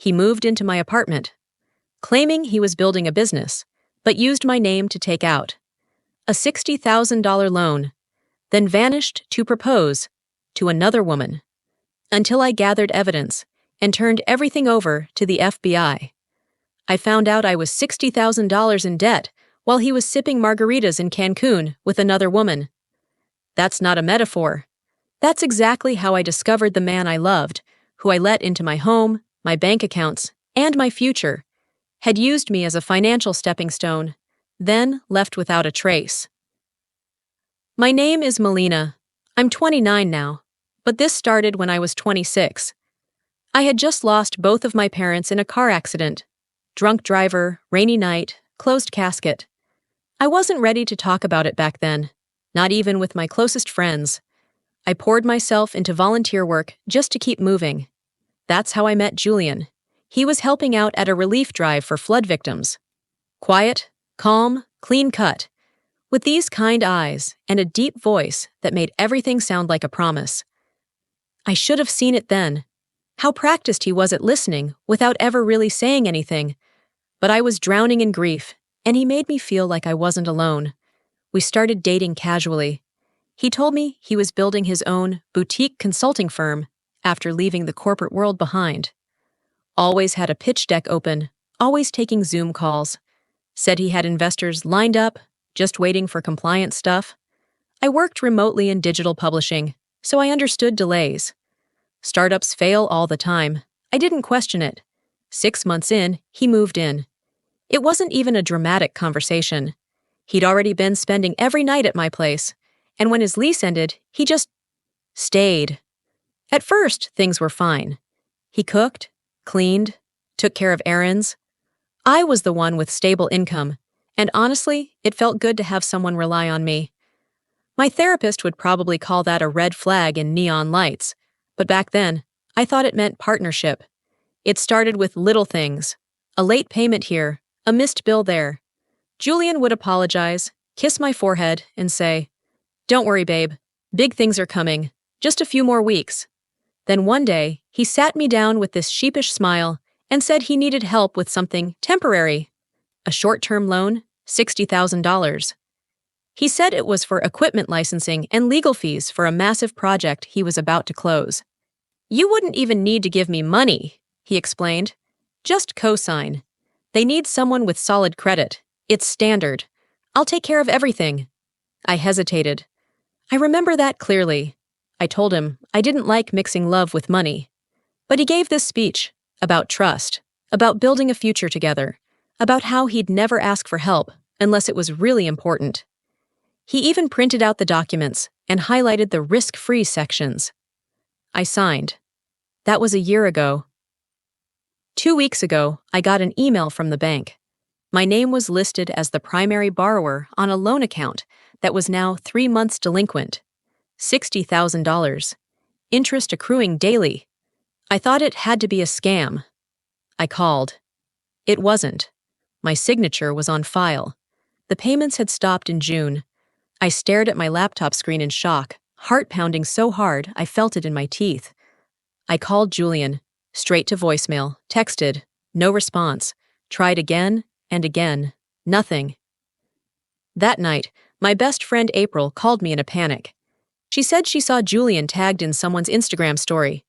He moved into my apartment, claiming he was building a business, but used my name to take out a $60,000 loan, then vanished to propose to another woman until I gathered evidence and turned everything over to the FBI. I found out I was $60,000 in debt while he was sipping margaritas in Cancun with another woman. That's not a metaphor. That's exactly how I discovered the man I loved, who I let into my home, my bank accounts, and my future, had used me as a financial stepping stone, then left without a trace. My name is Melina. I'm 29 now, but this started when I was 26. I had just lost both of my parents in a car accident. Drunk driver, rainy night, closed casket. I wasn't ready to talk about it back then, not even with my closest friends. I poured myself into volunteer work just to keep moving. That's how I met Julian. He was helping out at a relief drive for flood victims. Quiet, calm, clean cut, with these kind eyes and a deep voice that made everything sound like a promise. I should have seen it then. How practiced he was at listening without ever really saying anything. But I was drowning in grief, and he made me feel like I wasn't alone. We started dating casually. He told me he was building his own boutique consulting firm after leaving the corporate world behind. Always had a pitch deck open, always taking Zoom calls. Said he had investors lined up, just waiting for compliance stuff. I worked remotely in digital publishing, so I understood delays. Startups fail all the time. I didn't question it. 6 months in, he moved in. It wasn't even a dramatic conversation. He'd already been spending every night at my place, and when his lease ended, he just stayed. At first, things were fine. He cooked, cleaned, took care of errands. I was the one with stable income, and honestly, it felt good to have someone rely on me. My therapist would probably call that a red flag in neon lights, but back then, I thought it meant partnership. It started with little things. A late payment here, a missed bill there. Julian would apologize, kiss my forehead, and say, "Don't worry, babe. Big things are coming. Just a few more weeks." Then one day, he sat me down with this sheepish smile and said he needed help with something temporary. A short-term loan, $60,000. He said it was for equipment licensing and legal fees for a massive project he was about to close. "You wouldn't even need to give me money," he explained. "Just co-sign. They need someone with solid credit. It's standard. I'll take care of everything." I hesitated. I remember that clearly. I told him I didn't like mixing love with money. But he gave this speech about trust, about building a future together, about how he'd never ask for help unless it was really important. He even printed out the documents and highlighted the risk-free sections. I signed. That was a year ago. 2 weeks ago, I got an email from the bank. My name was listed as the primary borrower on a loan account that was now 3 months delinquent. $60,000. Interest accruing daily. I thought it had to be a scam. I called. It wasn't. My signature was on file. The payments had stopped in June. I stared at my laptop screen in shock, heart pounding so hard I felt it in my teeth. I called Julian, straight to voicemail, texted, no response, tried again and again, nothing. That night, my best friend April called me in a panic. She said she saw Julian tagged in someone's Instagram story.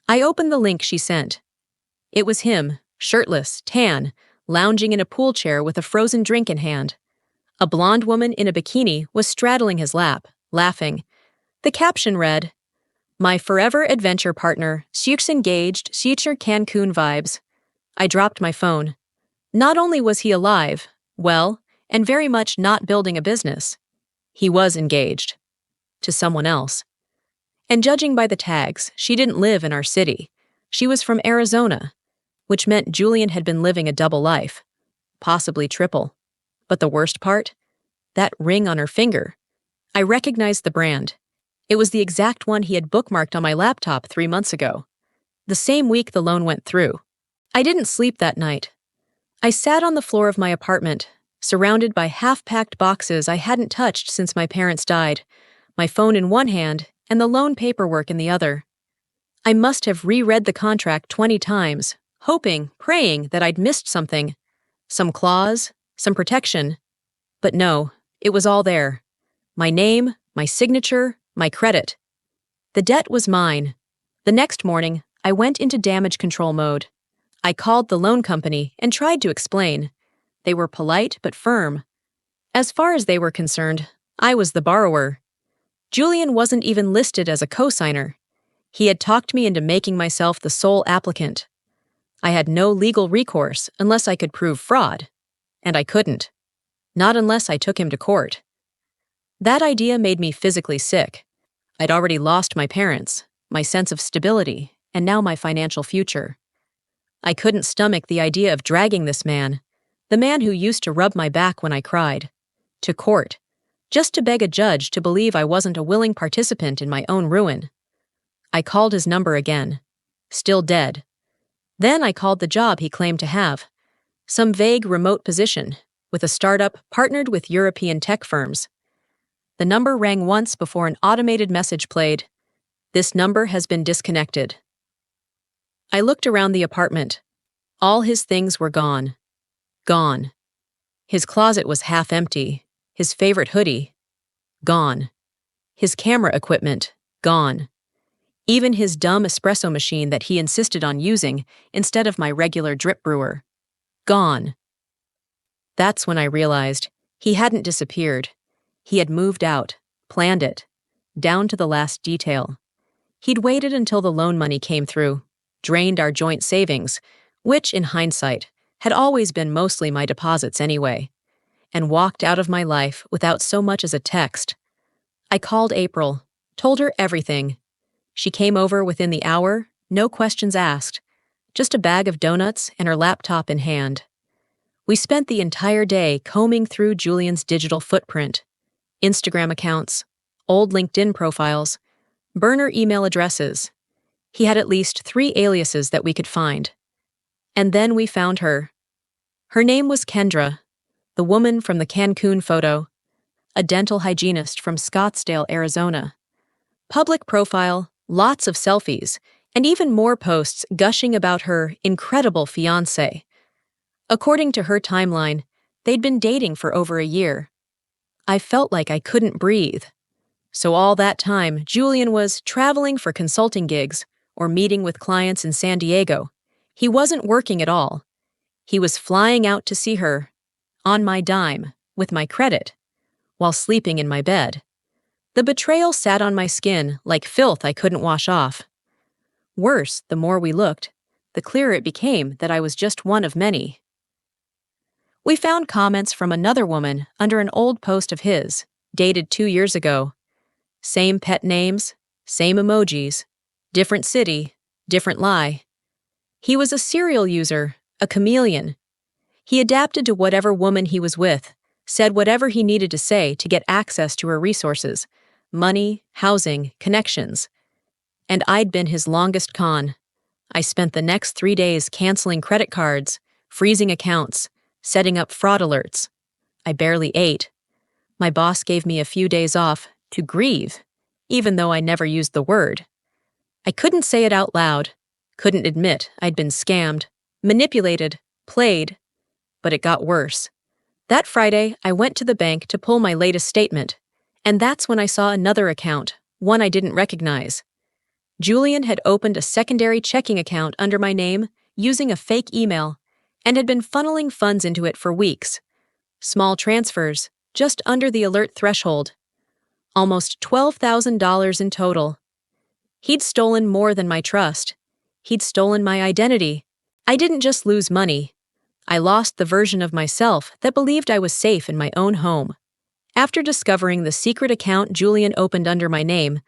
I opened the link she sent. It was him, shirtless, tan, lounging in a pool chair with a frozen drink in hand. A blonde woman in a bikini was straddling his lap, laughing. The caption read, "My forever adventure partner, she's engaged, she's Cancun vibes." I dropped my phone. Not only was he alive, well, and very much not building a business, he was engaged. To someone else. And judging by the tags, she didn't live in our city. She was from Arizona, which meant Julian had been living a double life, possibly triple. But the worst part? That ring on her finger. I recognized the brand. It was the exact one he had bookmarked on my laptop 3 months ago. The same week the loan went through. I didn't sleep that night. I sat on the floor of my apartment, surrounded by half-packed boxes I hadn't touched since my parents died, my phone in one hand and the loan paperwork in the other. I must have reread the contract 20 times, hoping, praying that I'd missed something. Some clause, some protection. But no, it was all there. My name, my signature, my credit. The debt was mine. The next morning, I went into damage control mode. I called the loan company and tried to explain. They were polite but firm. As far as they were concerned, I was the borrower. Julian wasn't even listed as a co-signer. He had talked me into making myself the sole applicant. I had no legal recourse unless I could prove fraud. And I couldn't. Not unless I took him to court. That idea made me physically sick. I'd already lost my parents, my sense of stability, and now my financial future. I couldn't stomach the idea of dragging this man, the man who used to rub my back when I cried, to court, just to beg a judge to believe I wasn't a willing participant in my own ruin. I called his number again. Still dead. Then I called the job he claimed to have. Some vague remote position, with a startup partnered with European tech firms. The number rang once before an automated message played. This number has been disconnected. I looked around the apartment. All his things were gone. Gone. His closet was half empty. His favorite hoodie. Gone. His camera equipment. Gone. Even his dumb espresso machine that he insisted on using instead of my regular drip brewer. Gone. That's when I realized he hadn't disappeared. He had moved out, planned it, down to the last detail. He'd waited until the loan money came through, drained our joint savings, which, in hindsight, had always been mostly my deposits anyway, and walked out of my life without so much as a text. I called April, told her everything. She came over within the hour, no questions asked, just a bag of donuts and her laptop in hand. We spent the entire day combing through Julian's digital footprint, Instagram accounts, old LinkedIn profiles, burner email addresses. He had at least 3 aliases that we could find. And then we found her. Her name was Kendra, the woman from the Cancun photo, a dental hygienist from Scottsdale, Arizona. Public profile, lots of selfies, and even more posts gushing about her incredible fiancé. According to her timeline, they'd been dating for over a year. I felt like I couldn't breathe. So all that time, Julian was traveling for consulting gigs or meeting with clients in San Diego. He wasn't working at all. He was flying out to see her, on my dime, with my credit, while sleeping in my bed. The betrayal sat on my skin like filth I couldn't wash off. Worse, the more we looked, the clearer it became that I was just one of many. We found comments from another woman under an old post of his, dated 2 years ago. Same pet names, same emojis, different city, different lie. He was a serial user, a chameleon. He adapted to whatever woman he was with, said whatever he needed to say to get access to her resources, money, housing, connections. And I'd been his longest con. I spent the next 3 days canceling credit cards, freezing accounts, setting up fraud alerts. I barely ate. My boss gave me a few days off to grieve, even though I never used the word. I couldn't say it out loud, couldn't admit I'd been scammed, manipulated, played, but it got worse. That Friday, I went to the bank to pull my latest statement, and that's when I saw another account, one I didn't recognize. Julian had opened a secondary checking account under my name using a fake email and had been funneling funds into it for weeks. Small transfers, just under the alert threshold. Almost $12,000 in total. He'd stolen more than my trust. He'd stolen my identity. I didn't just lose money. I lost the version of myself that believed I was safe in my own home. After discovering the secret account Julian opened under my name,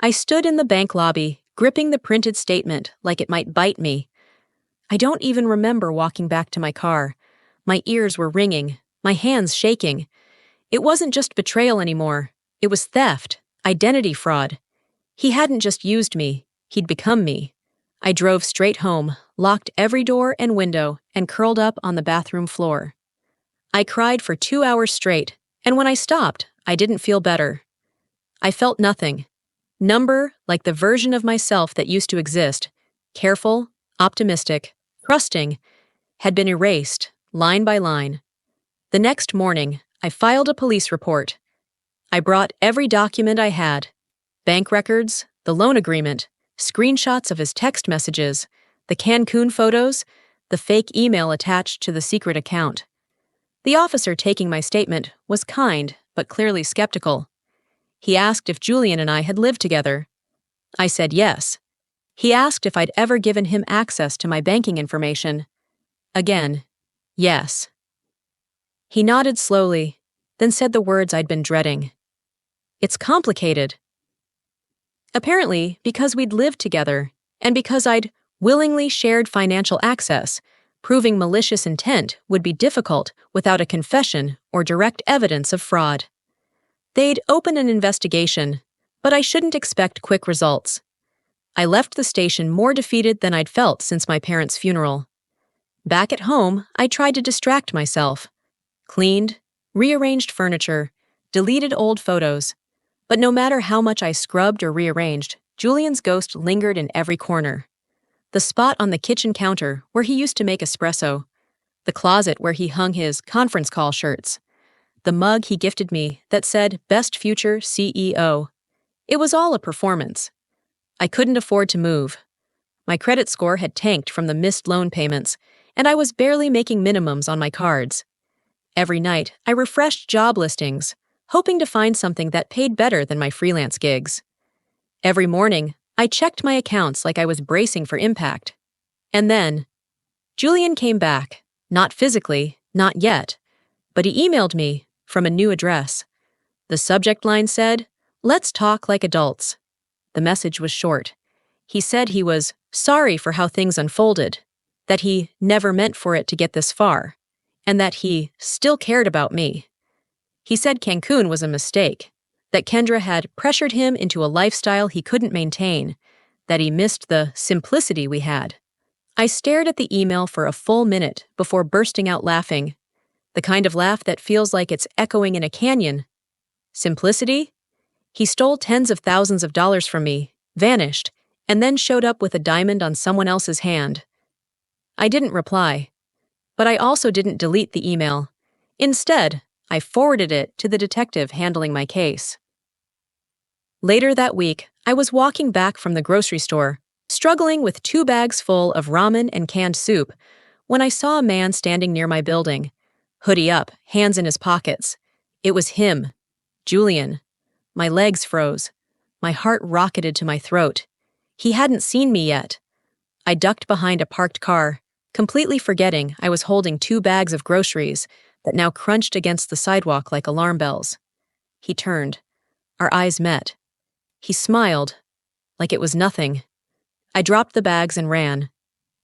I stood in the bank lobby, gripping the printed statement like it might bite me. I don't even remember walking back to my car. My ears were ringing, my hands shaking. It wasn't just betrayal anymore. It was theft, identity fraud. He hadn't just used me, he'd become me. I drove straight home, locked every door and window, and curled up on the bathroom floor. I cried for 2 hours straight, and when I stopped, I didn't feel better. I felt nothing. Number like the version of myself that used to exist. Careful, optimistic, trusting, had been erased, line by line. The next morning, I filed a police report. I brought every document I had: bank records, the loan agreement, screenshots of his text messages, the Cancun photos, the fake email attached to the secret account. The officer taking my statement was kind, but clearly skeptical. He asked if Julian and I had lived together. I said yes. He asked if I'd ever given him access to my banking information. Again, yes. He nodded slowly, then said the words I'd been dreading. It's complicated. Apparently, because we'd lived together, and because I'd willingly shared financial access, proving malicious intent would be difficult without a confession or direct evidence of fraud. They'd open an investigation, but I shouldn't expect quick results. I left the station more defeated than I'd felt since my parents' funeral. Back at home, I tried to distract myself. Cleaned, rearranged furniture, deleted old photos. But no matter how much I scrubbed or rearranged, Julian's ghost lingered in every corner. The spot on the kitchen counter where he used to make espresso, the closet where he hung his conference call shirts, the mug he gifted me that said Best Future CEO. It was all a performance. I couldn't afford to move. My credit score had tanked from the missed loan payments, and I was barely making minimums on my cards. Every night, I refreshed job listings, hoping to find something that paid better than my freelance gigs. Every morning, I checked my accounts like I was bracing for impact. And then, Julian came back, not physically, not yet, but he emailed me from a new address. The subject line said, "Let's talk like adults." The message was short. He said he was sorry for how things unfolded, that he never meant for it to get this far, and that he still cared about me. He said Cancun was a mistake, that Kendra had pressured him into a lifestyle he couldn't maintain, that he missed the simplicity we had. I stared at the email for a full minute before bursting out laughing, the kind of laugh that feels like it's echoing in a canyon. Simplicity? He stole tens of thousands of dollars from me, vanished, and then showed up with a diamond on someone else's hand. I didn't reply, but I also didn't delete the email. Instead, I forwarded it to the detective handling my case. Later that week, I was walking back from the grocery store, struggling with 2 bags full of ramen and canned soup, when I saw a man standing near my building, hoodie up, hands in his pockets. It was him, Julian. My legs froze. My heart rocketed to my throat. He hadn't seen me yet. I ducked behind a parked car, completely forgetting I was holding 2 bags of groceries that now crunched against the sidewalk like alarm bells. He turned. Our eyes met. He smiled, like it was nothing. I dropped the bags and ran.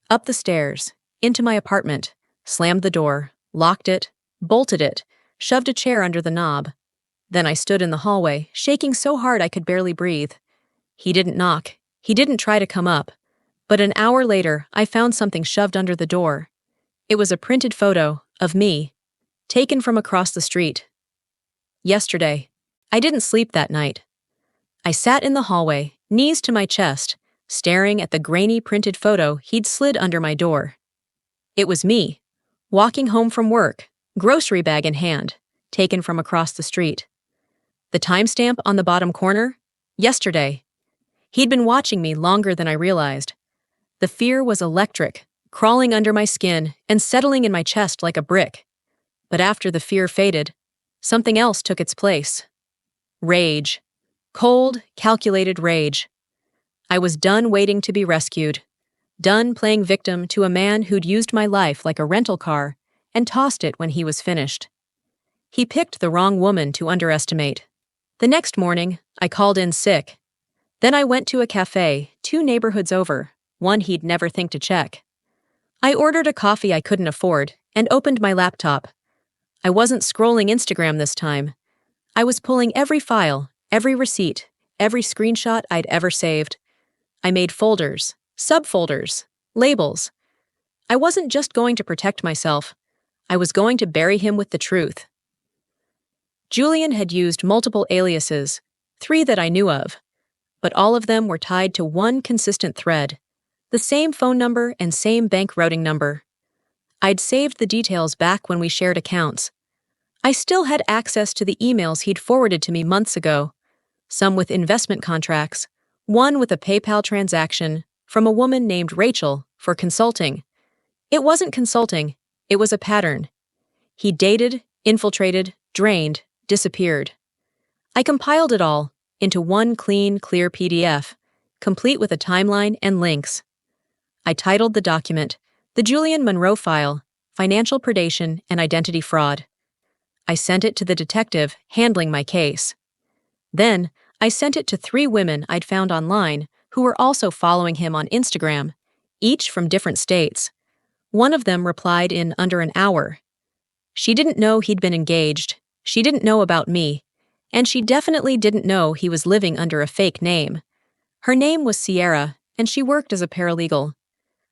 Up the stairs, into my apartment, slammed the door, locked it, bolted it, shoved a chair under the knob. Then I stood in the hallway, shaking so hard I could barely breathe. He didn't knock. He didn't try to come up. But an hour later, I found something shoved under the door. It was a printed photo of me, taken from across the street. Yesterday, I didn't sleep that night. I sat in the hallway, knees to my chest, staring at the grainy printed photo he'd slid under my door. It was me, walking home from work, grocery bag in hand, taken from across the street. The timestamp on the bottom corner? Yesterday. He'd been watching me longer than I realized. The fear was electric, crawling under my skin and settling in my chest like a brick. But after the fear faded, something else took its place. Rage. Cold, calculated rage. I was done waiting to be rescued. Done playing victim to a man who'd used my life like a rental car and tossed it when he was finished. He picked the wrong woman to underestimate. The next morning, I called in sick. Then I went to a cafe 2 neighborhoods over, one he'd never think to check. I ordered a coffee I couldn't afford and opened my laptop. I wasn't scrolling Instagram this time. I was pulling every file, every receipt, every screenshot I'd ever saved. I made folders, subfolders, labels. I wasn't just going to protect myself. I was going to bury him with the truth. Julian had used multiple aliases, 3 that I knew of, but all of them were tied to one consistent thread: The same phone number and same bank routing number. I'd saved the details back when we shared accounts. I still had access to the emails he'd forwarded to me months ago, some with investment contracts, one with a PayPal transaction from a woman named Rachel for consulting. It wasn't consulting, it was a pattern. He dated, infiltrated, drained, disappeared. I compiled it all into one clean, clear PDF, complete with a timeline and links. I titled the document, The Julian Monroe File, Financial Predation and Identity Fraud. I sent it to the detective handling my case. Then, I sent it to 3 women I'd found online who were also following him on Instagram, each from different states. One of them replied in under an hour. She didn't know he'd been engaged, she didn't know about me, and she definitely didn't know he was living under a fake name. Her name was Sierra, and she worked as a paralegal.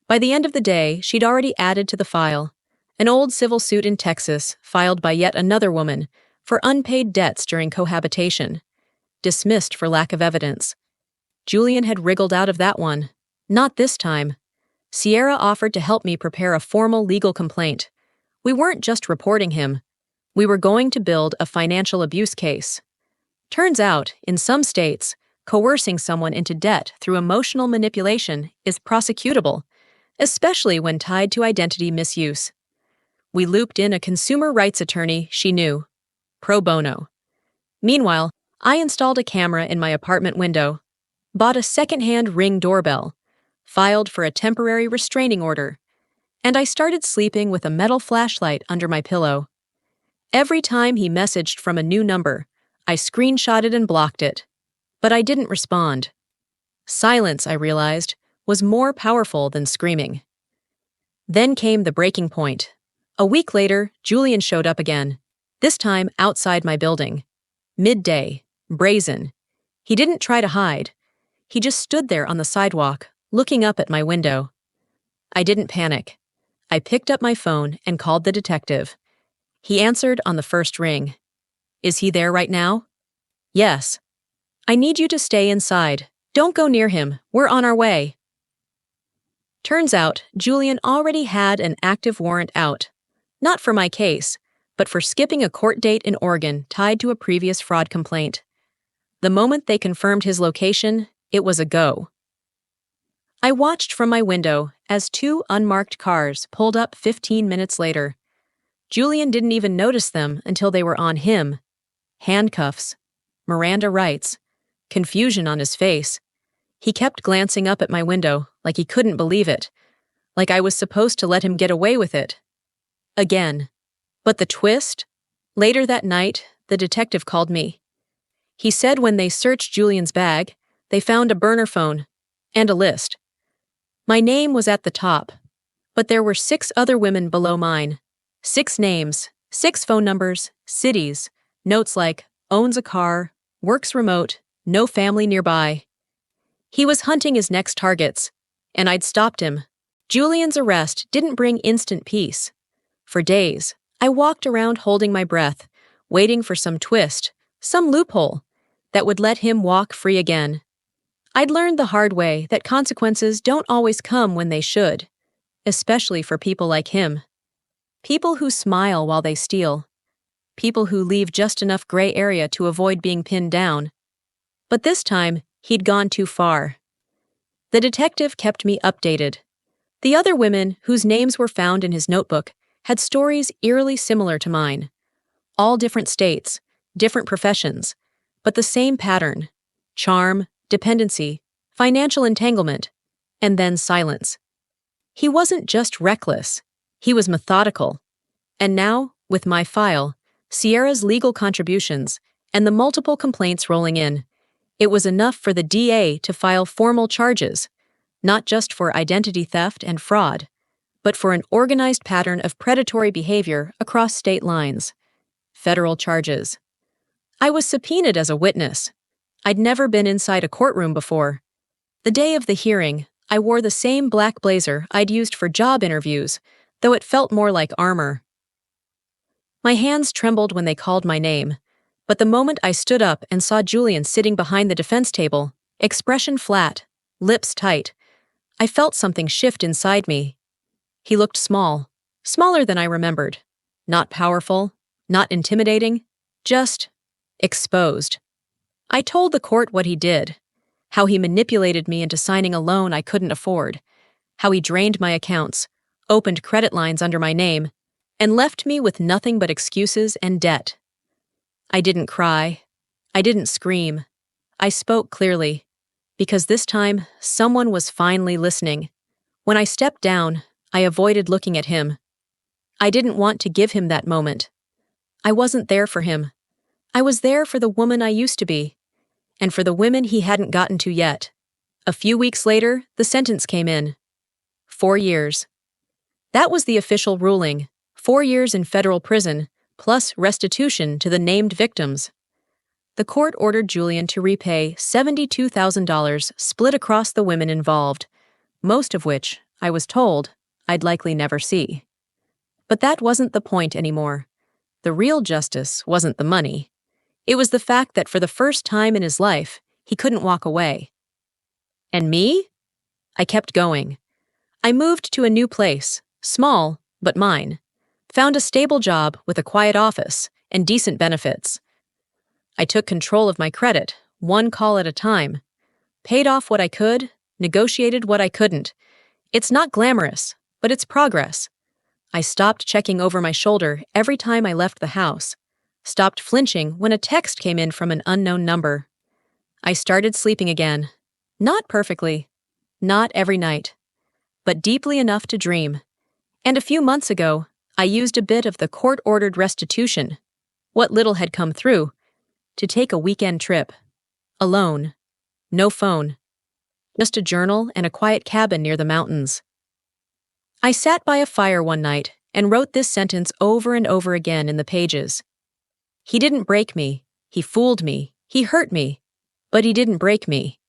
By the end of the day, she'd already added to the file an old civil suit in Texas filed by yet another woman for unpaid debts during cohabitation, dismissed for lack of evidence. Julian had wriggled out of that one. Not this time. Sierra offered to help me prepare a formal legal complaint. We weren't just reporting him. We were going to build a financial abuse case. Turns out, in some states, coercing someone into debt through emotional manipulation is prosecutable, especially when tied to identity misuse. We looped in a consumer rights attorney she knew, pro bono. Meanwhile, I installed a camera in my apartment window, bought a second-hand Ring doorbell, filed for a temporary restraining order, and I started sleeping with a metal flashlight under my pillow. Every time he messaged from a new number, I screenshotted and blocked it. But I didn't respond. Silence, I realized, was more powerful than screaming. Then came the breaking point. A week later, Julian showed up again, this time outside my building. Midday, brazen. He didn't try to hide. He just stood there on the sidewalk, looking up at my window. I didn't panic. I picked up my phone and called the detective. He answered on the first ring. Is he there right now? Yes. I need you to stay inside. Don't go near him. We're on our way. Turns out, Julian already had an active warrant out. Not for my case, but for skipping a court date in Oregon tied to a previous fraud complaint. The moment they confirmed his location, it was a go. I watched from my window as 2 unmarked cars pulled up 15 minutes later. Julian didn't even notice them until they were on him. Handcuffs, Miranda rights, confusion on his face. He kept glancing up at my window like he couldn't believe it, like I was supposed to let him get away with it. Again. But the twist? Later that night, the detective called me. He said when they searched Julian's bag, they found a burner phone and a list. My name was at the top, but there were 6 other women below mine. 6 names, 6 phone numbers, cities, notes like, owns a car, works remote, no family nearby. He was hunting his next targets, and I'd stopped him. Julian's arrest didn't bring instant peace. For days, I walked around holding my breath, waiting for some twist, some loophole, that would let him walk free again. I'd learned the hard way that consequences don't always come when they should, especially for people like him. People who smile while they steal. People who leave just enough gray area to avoid being pinned down. But this time, he'd gone too far. The detective kept me updated. The other women, whose names were found in his notebook, had stories eerily similar to mine. All different states, different professions, but the same pattern: charm, dependency, financial entanglement, and then silence. He wasn't just reckless, he was methodical. And now, with my file, Sierra's legal contributions, and the multiple complaints rolling in, it was enough for the DA to file formal charges, not just for identity theft and fraud, but for an organized pattern of predatory behavior across state lines. Federal charges. I was subpoenaed as a witness. I'd never been inside a courtroom before. The day of the hearing, I wore the same black blazer I'd used for job interviews, though it felt more like armor. My hands trembled when they called my name, but the moment I stood up and saw Julian sitting behind the defense table, expression flat, lips tight, I felt something shift inside me. He looked small, smaller than I remembered. Not powerful, not intimidating, just exposed. I told the court what he did, how he manipulated me into signing a loan I couldn't afford, how he drained my accounts, opened credit lines under my name, and left me with nothing but excuses and debt. I didn't cry. I didn't scream. I spoke clearly, because this time someone was finally listening. When I stepped down, I avoided looking at him. I didn't want to give him that moment. I wasn't there for him. I was there for the woman I used to be, and for the women he hadn't gotten to yet. A few weeks later, the sentence came in. 4 years. That was the official ruling. 4 years in federal prison, plus restitution to the named victims. The court ordered Julian to repay $72,000 split across the women involved, most of which, I was told, I'd likely never see. But that wasn't the point anymore. The real justice wasn't the money. It was the fact that for the first time in his life, he couldn't walk away. And me? I kept going. I moved to a new place, small, but mine. Found a stable job with a quiet office and decent benefits. I took control of my credit, one call at a time. Paid off what I could, negotiated what I couldn't. It's not glamorous, but it's progress. I stopped checking over my shoulder every time I left the house. Stopped flinching when a text came in from an unknown number. I started sleeping again. Not perfectly. Not every night. But deeply enough to dream. And a few months ago, I used a bit of the court-ordered restitution, what little had come through, to take a weekend trip. Alone. No phone. Just a journal and a quiet cabin near the mountains. I sat by a fire one night and wrote this sentence over and over again in the pages. He didn't break me. He fooled me. He hurt me. But he didn't break me.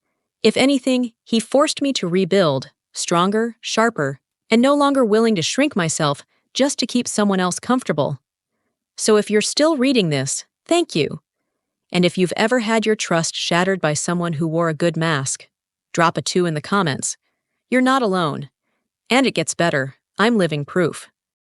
If anything, he forced me to rebuild, stronger, sharper, and no longer willing to shrink myself just to keep someone else comfortable. So if you're still reading this, thank you. And if you've ever had your trust shattered by someone who wore a good mask, drop a 2 in the comments. You're not alone. And it gets better. I'm living proof.